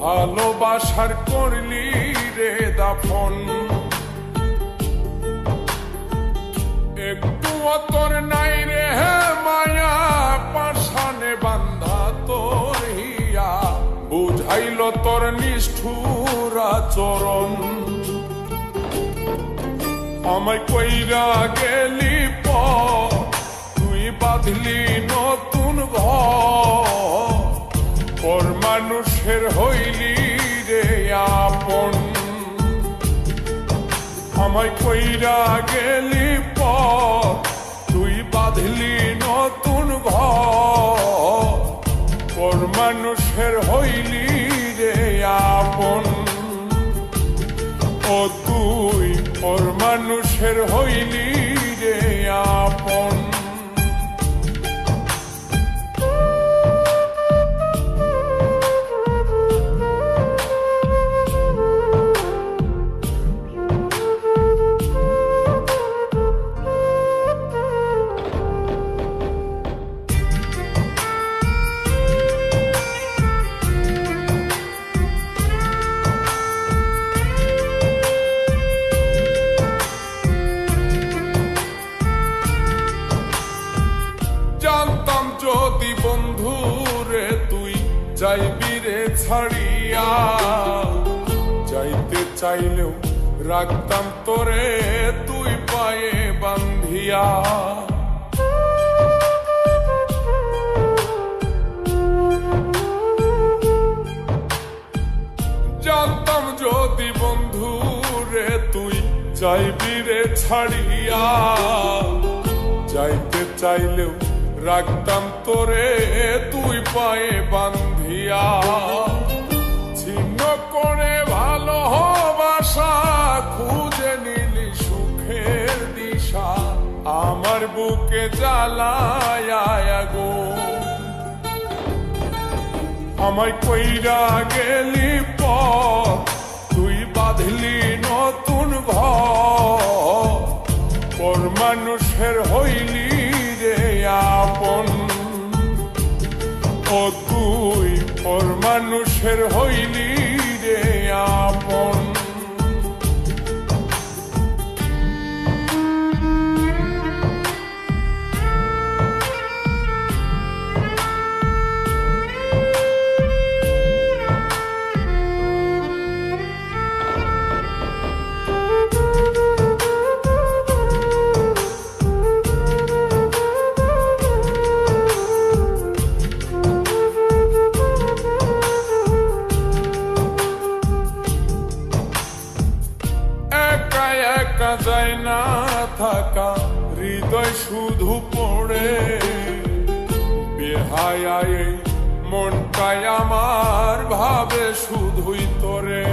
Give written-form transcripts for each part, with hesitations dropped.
ভালোবাসার করলি রে দাফন। একটু তোর নাই রে মায়া, পাশানে বান্ধা তোর হিয়া, বুঝাইল তোর নিষ্ঠুর আচরণ। আমায় কইরা গেলি পর, তুই বাঁধলি নতুন ঘর, পর মানুষের হইলি রে আপন। আমায় কইরা গেলি পর, তুই বাঁধলি নতুন ঘর, পর মানুষের হইলি রে আপন। ও তুই পর মানুষের হইলি রে আপন। জানতাম যদি বন্ধু রে তুই যাইবি রে ছাড়িয়া, যাইতে চাইলেও রাখতাম তোরে তুই পায়ে বান্ধিয়া। জানতাম যদি বন্ধু রে তুই যাইবি রে ছাড়িয়া, যাইতে চাইলেও রাখতাম তোরে তুই পায়ে বান্ধিয়া। ছিন্ন করে ভালোবাসা খুঁজে নিলি সুখের দিশা, আমার বুকে জ্বালায় আগুন। আমায় কইরা গেলি পর, তুই বাঁধলি নতুন ঘর, পর মানুষের হইলি রে আপন। ও তুই পর মানুষের হইলি রে আপন। একা যায় না থাকা, হৃদয় শুধু পড়ে, বেহায়ায় মনটাই আমার ভাবে শুধুই তোরে।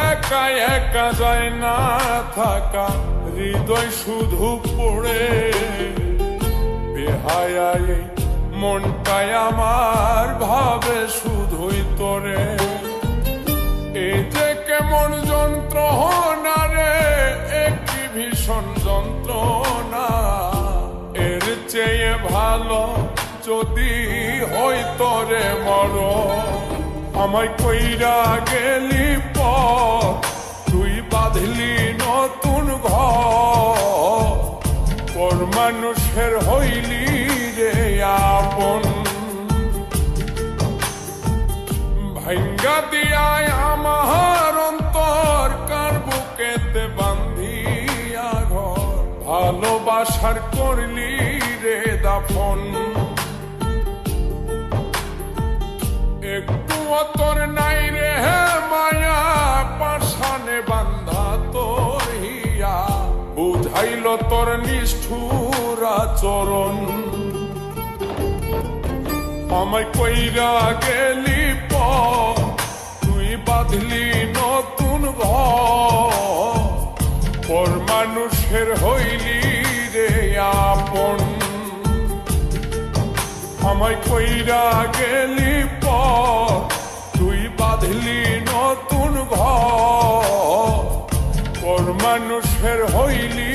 একা একা যায় না থাকা, হৃদয় শুধু পড়ে, বেহায়ায় মনটাই আমার ভাবে শুধুই তোরে। এই যে কেমন যন্ত্রণা রে, একটি ভীষণ যন্ত্রণা, এর চেয়ে ভালো যদি হই তোরে মর। আমায় কইরা গেলি পর, তুই বাঁধলি নতুন ঘর, পর মানুষের হইলি রে আপন। ভাঙ্গা দিয়ায় আমার অন্তর, কার বুকেতে বান্ধিয়া ঘর, ভালোবাসার করলি রে দাফন। একটু তোর নাই রে মায়া, পাশানে বান্ধা তোর হিয়া, বুঝাইল তোর নিষ্ঠুর আচরণ। আমায় কইরা গেলি পর, তুই বাঁধলি নতুন ঘর, পর মানুষের হইলি রে আপন। আমায় কইরা গেলি পর, তুই বাঁধলি নতুন ঘর, পর মানুষের হইলি